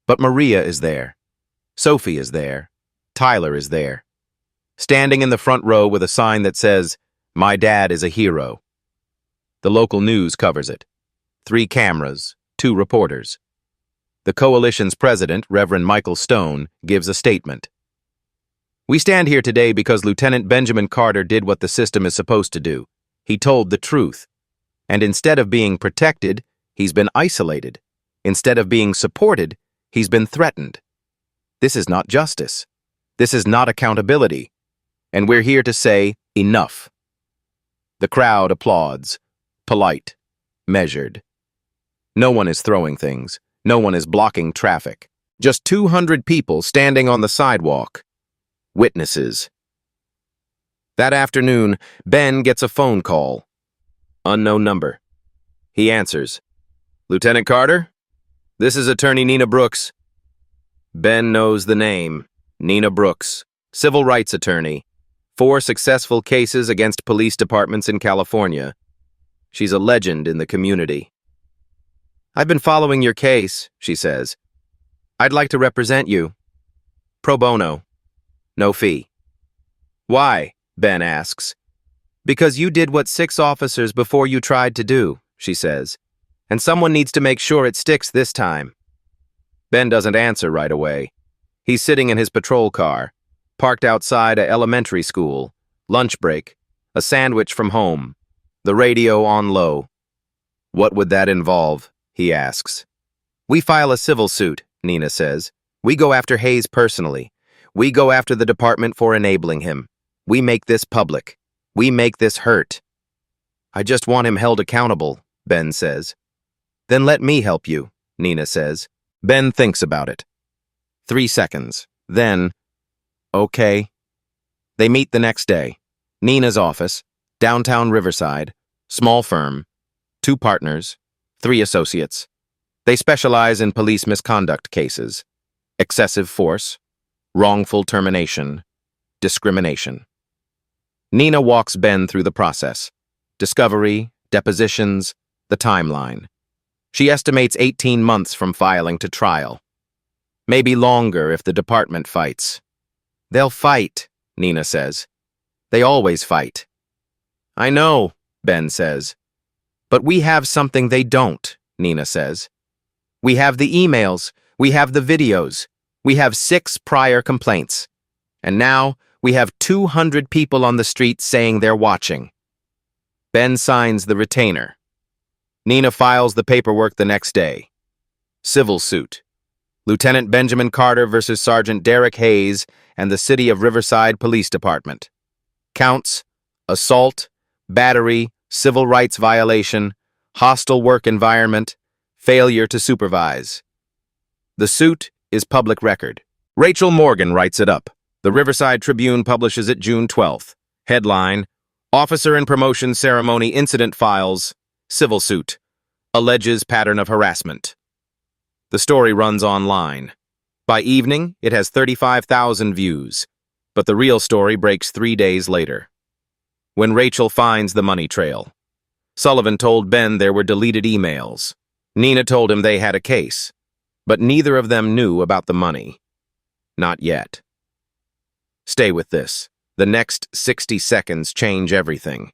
But Maria is there. Sophie is there. Tyler is there. Standing in the front row with a sign that says, "My dad is a hero." The local news covers it. 3 cameras, 2 reporters. The coalition's president, Reverend Michael Stone, gives a statement. "We stand here today because Lieutenant Benjamin Carter did what the system is supposed to do. He told the truth. And instead of being protected, he's been isolated. Instead of being supported, he's been threatened. This is not justice. This is not accountability. And we're here to say, enough." The crowd applauds. Polite. Measured. No one is throwing things. No one is blocking traffic. Just 200 people standing on the sidewalk. Witnesses. That afternoon, Ben gets a phone call. Unknown number. He answers. "Lieutenant Carter? This is Attorney Nina Brooks." Ben knows the name. Nina Brooks, civil rights attorney. 4 successful cases against police departments in California. She's a legend in the community. "I've been following your case," she says. "I'd like to represent you. Pro bono. No fee." "Why?" Ben asks. "Because you did what 6 officers before you tried to do," she says. "And someone needs to make sure it sticks this time." Ben doesn't answer right away. He's sitting in his patrol car, parked outside a elementary school, lunch break, a sandwich from home, the radio on low. "What would that involve?" he asks. "We file a civil suit," Nina says. "We go after Hayes personally. We go after the department for enabling him. We make this public. We make this hurt." "I just want him held accountable," Ben says. "Then let me help you," Nina says. Ben thinks about it. 3 seconds. Then, "Okay." They meet the next day. Nina's office. Downtown Riverside, small firm, 2 partners, 3 associates. They specialize in police misconduct cases, excessive force, wrongful termination, discrimination. Nina walks Ben through the process. Discovery, depositions, the timeline. She estimates 18 months from filing to trial. Maybe longer if the department fights. They'll fight, Nina says. They always fight. I know, Ben says. But we have something they don't, Nina says. We have the emails, we have the videos, we have 6 prior complaints. And now we have 200 people on the street saying they're watching. Ben signs the retainer. Nina files the paperwork the next day. Civil suit. Lieutenant Benjamin Carter versus Sergeant Derek Hayes and the City of Riverside Police Department. Counts: assault, battery, civil rights violation, hostile work environment, failure to supervise. The suit is public record. Rachel Morgan writes it up. The Riverside Tribune publishes it June 12th. Headline: Officer in Promotion Ceremony Incident Files, Civil Suit, alleges pattern of harassment. The story runs online. By evening, it has 35,000 views, but the real story breaks 3 days later. When Rachel finds the money trail, Sullivan told Ben there were deleted emails. Nina told him they had a case, but neither of them knew about the money. Not yet. Stay with this. The next 60 seconds change everything.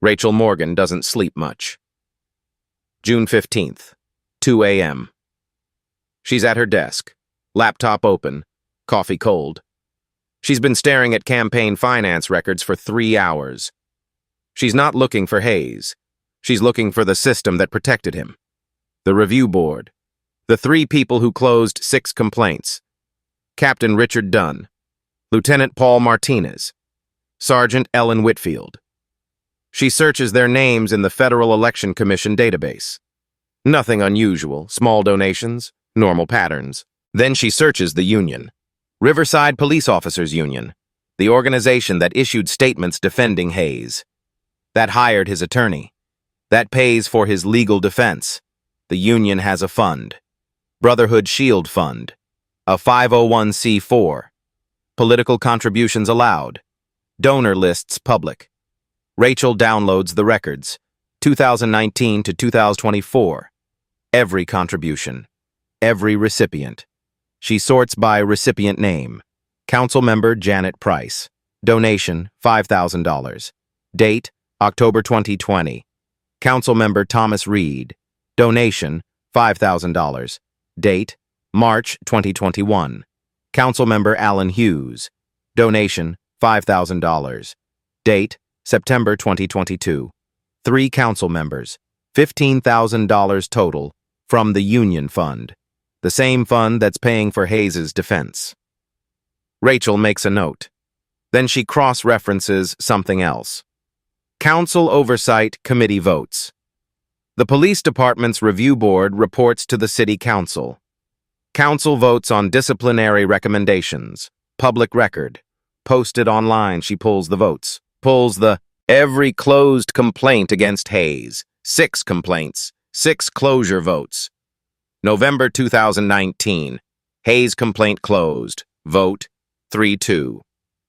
Rachel Morgan doesn't sleep much. June 15th, 2 a.m. She's at her desk, laptop open, coffee cold. She's been staring at campaign finance records for 3 hours. She's not looking for Hayes. She's looking for the system that protected him. The review board. The 3 people who closed 6 complaints. Captain Richard Dunn, Lieutenant Paul Martinez, Sergeant Ellen Whitfield. She searches their names in the Federal Election Commission database. Nothing unusual, small donations, normal patterns. Then she searches the union. Riverside Police Officers Union, the organization that issued statements defending Hayes, that hired his attorney, that pays for his legal defense. The union has a fund, Brotherhood Shield Fund, a 501c4, political contributions allowed, donor lists public. Rachel downloads the records, 2019 to 2024, every contribution, every recipient. She sorts by recipient name. Council member Janet Price. Donation, $5,000. Date, October 2020. Council member Thomas Reed. Donation, $5,000. Date, March 2021. Council member Alan Hughes. Donation, $5,000. Date, September 2022. 3 council members. $15,000 total from the Union Fund. The same fund that's paying for Hayes's defense. Rachel makes a note. Then she cross-references something else. Council Oversight Committee votes. The police department's review board reports to the city council. Council votes on disciplinary recommendations. Public record. Posted online, she pulls the votes. Pulls the every closed complaint against Hayes. 6 complaints. 6 closure votes. November 2019. Hayes complaint closed. Vote 3-2.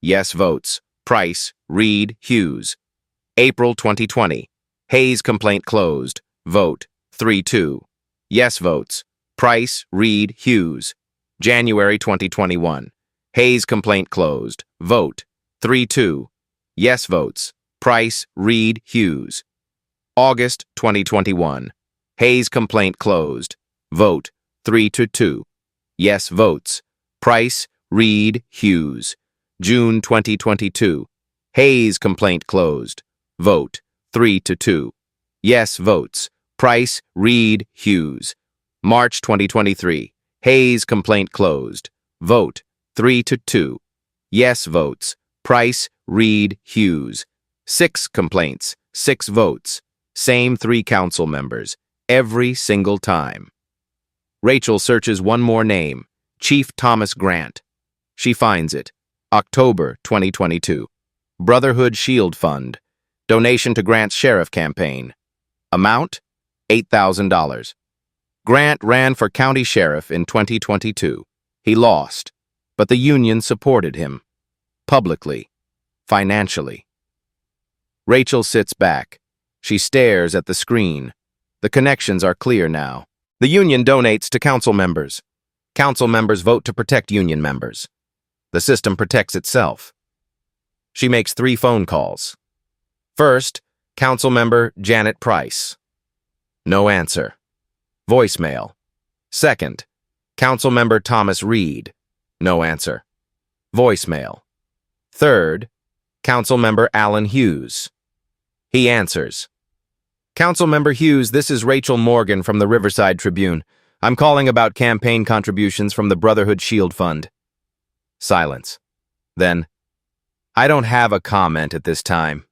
Yes votes. Price, Reed, Hughes. April 2020. Hayes complaint closed. Vote 3-2. Yes votes. Price, Reed, Hughes. January 2021. Hayes complaint closed. Vote 3-2. Yes votes. Price, Reed, Hughes. August 2021. Hayes complaint closed. Vote 3-2. Yes votes. Price, Reed, Hughes. June 2022. Hayes complaint closed. Vote 3-2. Yes votes. Price, Reed, Hughes. March 2023. Hayes complaint closed. Vote 3-2. Yes votes. Price, Reed, Hughes. 6 complaints, 6 votes. Same 3 council members. Every single time. Rachel searches one more name, Chief Thomas Grant. She finds it. October 2022. Brotherhood Shield Fund. Donation to Grant's sheriff campaign. Amount, $8,000. Grant ran for county sheriff in 2022. He lost, but the union supported him. Publicly. Financially. Rachel sits back. She stares at the screen. The connections are clear now. The union donates to council members. Council members vote to protect union members. The system protects itself. She makes 3 phone calls. First, council member Janet Price. No answer. Voicemail. Second, council member Thomas Reed. No answer. Voicemail. Third, council member Alan Hughes. He answers. Council member Hughes, this is Rachel Morgan from the Riverside Tribune. I'm calling about campaign contributions from the Brotherhood Shield Fund. Silence. Then, I don't have a comment at this time.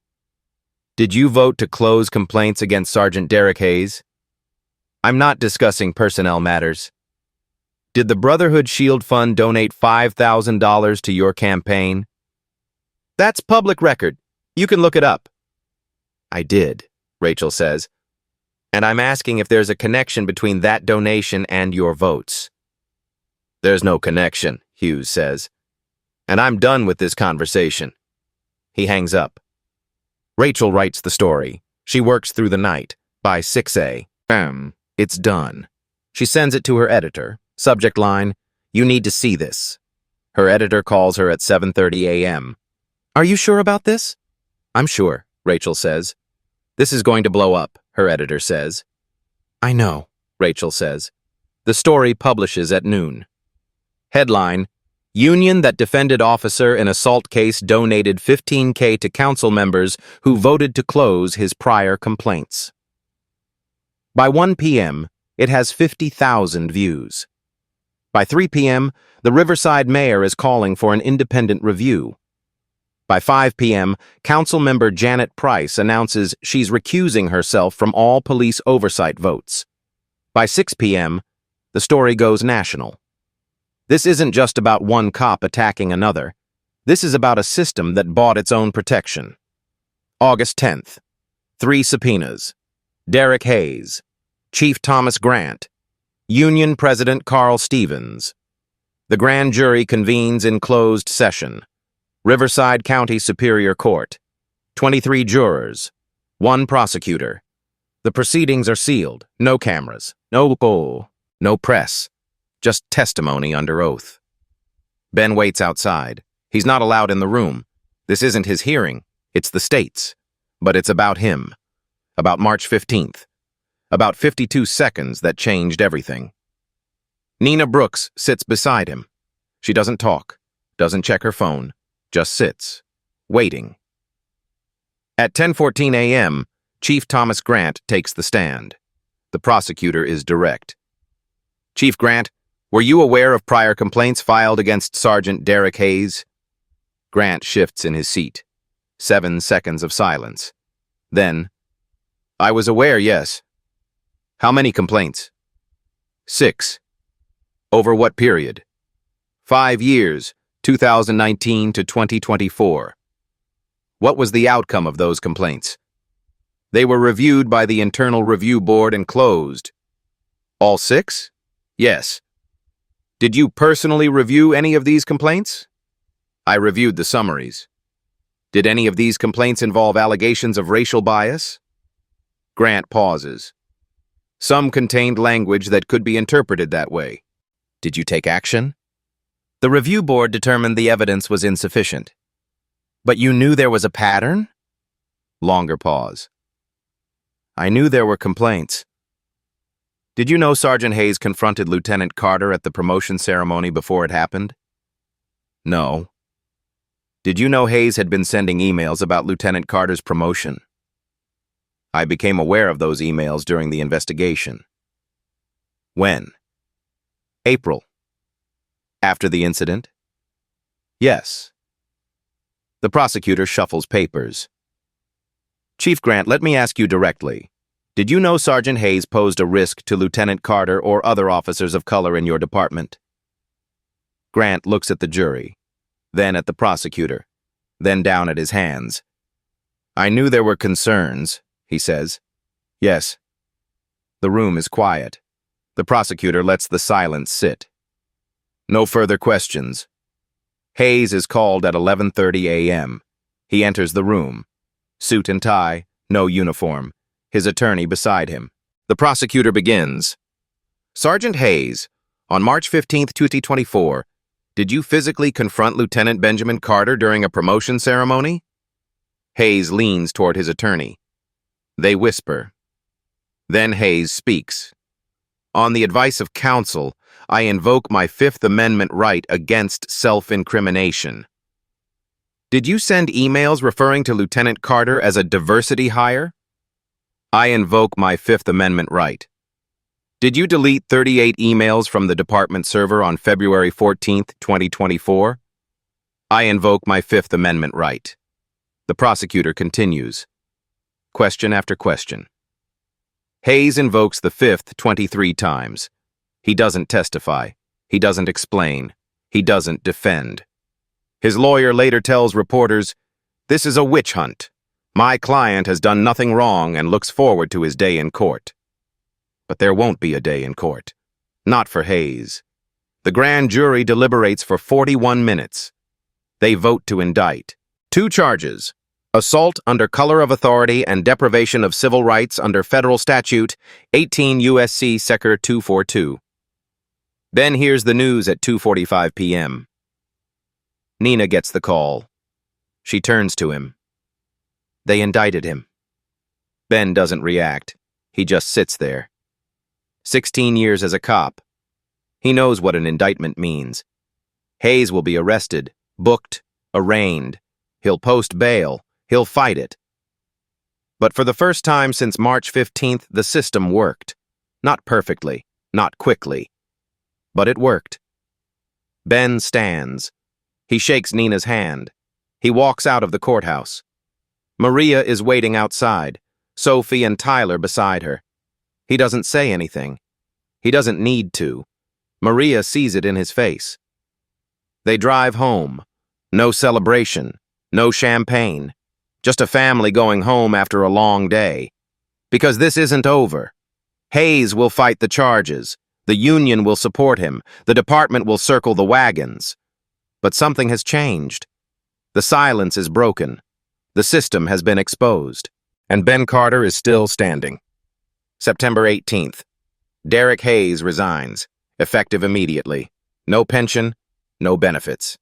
Did you vote to close complaints against Sergeant Derek Hayes? I'm not discussing personnel matters. Did the Brotherhood Shield Fund donate $5,000 to your campaign? That's public record. You can look it up. I did, Rachel says, and I'm asking if there's a connection between that donation and your votes. There's no connection, Hughes says, and I'm done with this conversation. He hangs up. Rachel writes the story. She works through the night. By 6 a.m., it's done. She sends it to her editor. Subject line, you need to see this. Her editor calls her at 7:30 a.m. Are you sure about this? I'm sure, Rachel says. This is going to blow up, her editor says. I know, Rachel says. The story publishes at noon. Headline, Union that defended officer in assault case donated $15,000 to council members who voted to close his prior complaints. By 1 p.m., it has 50,000 views. By 3 p.m., the Riverside mayor is calling for an independent review. By 5 p.m., council member Janet Price announces she's recusing herself from all police oversight votes. By 6 p.m., the story goes national. This isn't just about one cop attacking another. This is about a system that bought its own protection. August 10th. 3 subpoenas. Derek Hayes. Chief Thomas Grant. Union President Carl Stevens. The grand jury convenes in closed session. Riverside County Superior Court. 23 jurors. 1 prosecutor. The proceedings are sealed. No cameras. No press. Just testimony under oath. Ben waits outside. He's not allowed in the room. This isn't his hearing. It's the state's. But it's about him. About March 15th. About 52 seconds that changed everything. Nina Brooks sits beside him. She doesn't talk, doesn't check her phone, just sits, waiting. At 10:14 a.m., Chief Thomas Grant takes the stand. The prosecutor is direct. Chief Grant, were you aware of prior complaints filed against Sergeant Derek Hayes? Grant shifts in his seat. 7 seconds of silence. Then, I was aware, yes. How many complaints? 6. Over what period? 5 years, 2019 to 2024. What was the outcome of those complaints? They were reviewed by the Internal Review Board and closed. All 6? Yes. Did you personally review any of these complaints? I reviewed the summaries. Did any of these complaints involve allegations of racial bias? Grant pauses. Some contained language that could be interpreted that way. Did you take action? The review board determined the evidence was insufficient. But you knew there was a pattern? Longer pause. I knew there were complaints. Did you know Sergeant Hayes confronted Lieutenant Carter at the promotion ceremony before it happened? No. Did you know Hayes had been sending emails about Lieutenant Carter's promotion? I became aware of those emails during the investigation. When? April. After the incident? Yes. The prosecutor shuffles papers. Chief Grant, let me ask you directly. Did you know Sergeant Hayes posed a risk to Lieutenant Carter or other officers of color in your department? Grant looks at the jury, then at the prosecutor, then down at his hands. I knew there were concerns, he says. Yes. The room is quiet. The prosecutor lets the silence sit. No further questions. Hayes is called at 11:30 a.m. He enters the room. Suit and tie, no uniform. His attorney beside him. The prosecutor begins. Sergeant Hayes, on March 15, 2024, did you physically confront Lieutenant Benjamin Carter during a promotion ceremony? Hayes leans toward his attorney. They whisper. Then Hayes speaks. On the advice of counsel, I invoke my Fifth Amendment right against self-incrimination. Did you send emails referring to Lieutenant Carter as a diversity hire? I invoke my Fifth Amendment right. Did you delete 38 emails from the department server on February 14, 2024? I invoke my Fifth Amendment right. The prosecutor continues. Question after question. Hayes invokes the fifth 23 times. He doesn't testify. He doesn't explain. He doesn't defend. His lawyer later tells reporters, "This is a witch hunt. My client has done nothing wrong and looks forward to his day in court." But there won't be a day in court. Not for Hayes. The grand jury deliberates for 41 minutes. They vote to indict. 2 charges: assault under color of authority and deprivation of civil rights under federal statute 18 U.S.C. Secr 242. Ben hears the news at 2:45 p.m. Nina gets the call. She turns to him. They indicted him. Ben doesn't react. He just sits there. 16 years as a cop. He knows what an indictment means. Hayes will be arrested, booked, arraigned. He'll post bail. He'll fight it. But for the first time since March 15th, the system worked. Not perfectly, not quickly. But it worked. Ben stands. He shakes Nina's hand. He walks out of the courthouse. Maria is waiting outside, Sophie and Tyler beside her. He doesn't say anything. He doesn't need to. Maria sees it in his face. They drive home. No celebration. No champagne. Just a family going home after a long day. Because this isn't over. Hayes will fight the charges. The union will support him. The department will circle the wagons. But something has changed. The silence is broken. The system has been exposed. And Ben Carter is still standing. September 18th. Derek Hayes resigns, effective immediately. No pension, no benefits.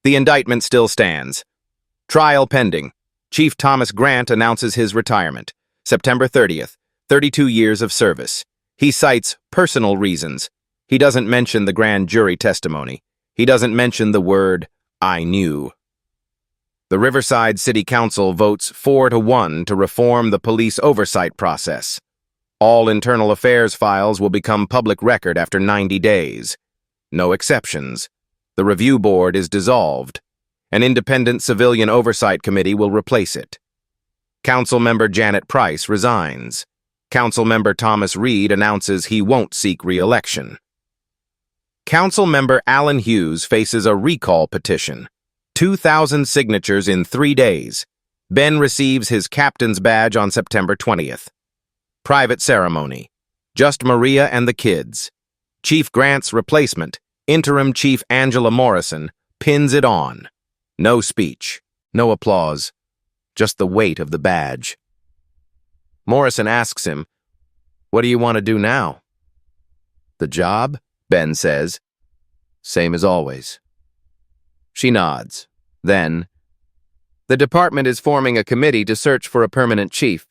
The indictment still stands. Trial pending. Chief Thomas Grant announces his retirement. September 30th, 32 years of service. He cites personal reasons. He doesn't mention the grand jury testimony. He doesn't mention the word, "I knew." The Riverside City Council votes 4-1 to reform the police oversight process. All internal affairs files will become public record after 90 days. No exceptions. The review board is dissolved. An independent civilian oversight committee will replace it. Councilmember Janet Price resigns. Councilmember Thomas Reed announces he won't seek re-election. Councilmember Alan Hughes faces a recall petition. 2,000 signatures in 3 days. Ben receives his captain's badge on September 20th. Private ceremony. Just Maria and the kids. Chief Grant's replacement, Interim Chief Angela Morrison, pins it on. No speech. No applause. Just the weight of the badge. Morrison asks him, "What do you want to do now?" "The job," Ben says. "Same as always." She nods. Then, "The department is forming a committee to search for a permanent chief.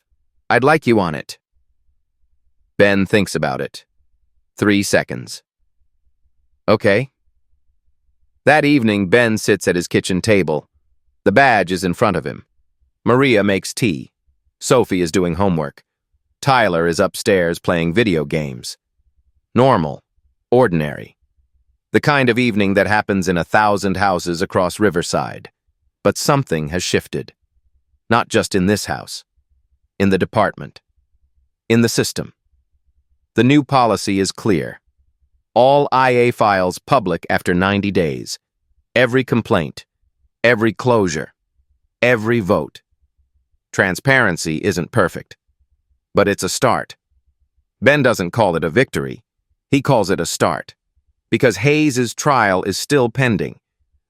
I'd like you on it." Ben thinks about it. 3 seconds. "Okay." That evening, Ben sits at his kitchen table. The badge is in front of him. Maria makes tea. Sophie is doing homework. Tyler is upstairs playing video games. Normal. Ordinary. The kind of evening that happens in 1,000 houses across Riverside. But something has shifted. Not just in this house. In the department. In the system. The new policy is clear. All IA files public after 90 days. Every complaint. Every closure. Every vote. Transparency isn't perfect, but it's a start. Ben doesn't call it a victory. He calls it a start. Because Hayes' trial is still pending.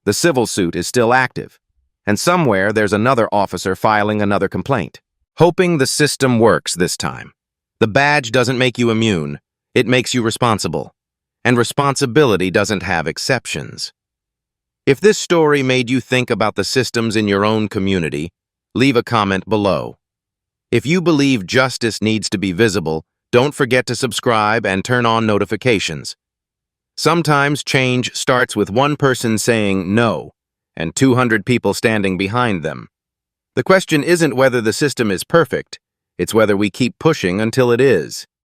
The civil suit is still active. And somewhere there's another officer filing another complaint. Hoping the system works this time. The badge doesn't make you immune. It makes you responsible. And responsibility doesn't have exceptions. If this story made you think about the systems in your own community, leave a comment below. If you believe justice needs to be visible, don't forget to subscribe and turn on notifications. Sometimes change starts with one person saying no, and 200 people standing behind them. The question isn't whether the system is perfect, it's whether we keep pushing until it is.